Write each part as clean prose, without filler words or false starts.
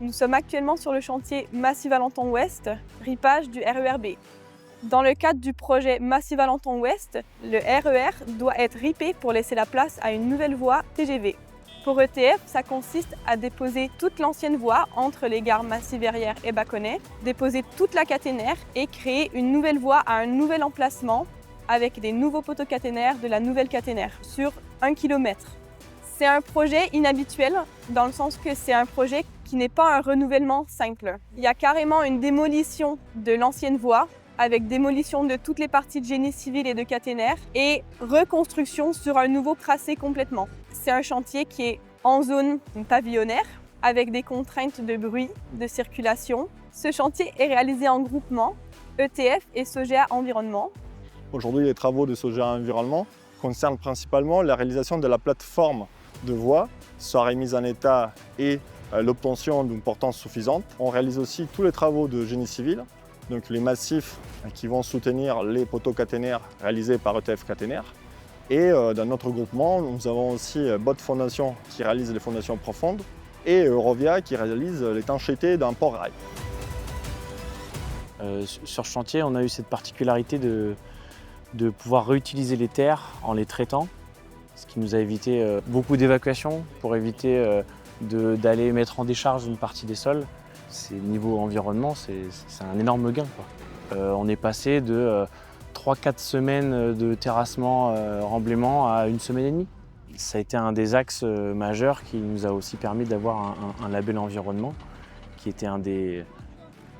Nous sommes actuellement sur le chantier Massy-Valenton Ouest, ripage du RER B. Dans le cadre du projet Massy-Valenton Ouest, le RER doit être ripé pour laisser la place à une nouvelle voie TGV. Pour ETF, ça consiste à déposer toute l'ancienne voie entre les gares Massy-Verrières et Baconnay, déposer toute la caténaire et créer une nouvelle voie à un nouvel emplacement avec des nouveaux poteaux caténaires de la nouvelle caténaire sur 1 km. C'est un projet inhabituel dans le sens que c'est un projet qui n'est pas un renouvellement simple. Il y a carrément une démolition de l'ancienne voie avec démolition de toutes les parties de génie civil et de caténaire et reconstruction sur un nouveau tracé complètement. C'est un chantier qui est en zone pavillonnaire avec des contraintes de bruit, de circulation. Ce chantier est réalisé en groupement ETF et Sogea Environnement. Aujourd'hui, les travaux de Sogea Environnement concernent principalement la réalisation de la plateforme de voie, sa remise en état et l'obtention d'une portance suffisante. On réalise aussi tous les travaux de génie civil, donc les massifs qui vont soutenir les poteaux caténaires réalisés par ETF Caténaire. Et dans notre groupement, nous avons aussi Bot Fondation qui réalise les fondations profondes et Eurovia qui réalise l'étanchéité d'un port-rail. Sur ce chantier, on a eu cette particularité de pouvoir réutiliser les terres en les traitant, ce qui nous a évité beaucoup d'évacuations pour éviter d'aller mettre en décharge une partie des sols. Niveau environnement, c'est un énorme gain, quoi. On est passé de 3-4 semaines de terrassement, remblaiement à 1 semaine et demie. Ça a été un des axes majeurs qui nous a aussi permis d'avoir un label environnement, qui était un des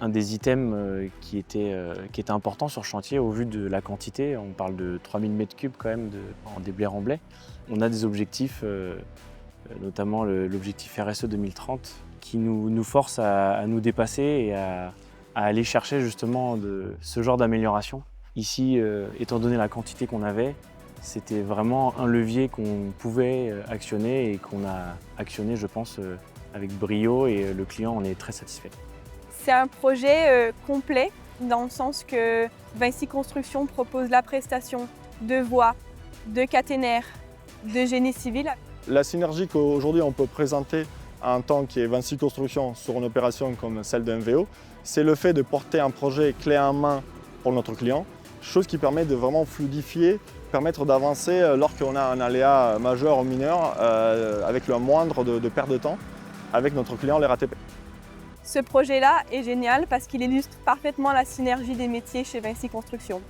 items qui était important sur le chantier au vu de la quantité. On parle de 3000 m3 quand même en déblai remblai. On a des objectifs, notamment l'objectif RSE 2030, qui nous force à nous dépasser et à aller chercher justement ce genre d'amélioration. Ici, étant donné la quantité qu'on avait, c'était vraiment un levier qu'on pouvait actionner et qu'on a actionné, je pense, avec brio, et le client en est très satisfait. C'est un projet complet dans le sens que Vinci Construction propose la prestation de voies, de caténaires, de génie civil. La synergie qu'aujourd'hui on peut présenter en tant que Vinci Construction sur une opération comme celle de MVO, c'est le fait de porter un projet clé en main pour notre client, chose qui permet de vraiment fluidifier, permettre d'avancer lorsqu'on a un aléa majeur ou mineur avec le moindre de perte de temps avec notre client, les RATP. Ce projet-là est génial parce qu'il illustre parfaitement la synergie des métiers chez Vinci Construction.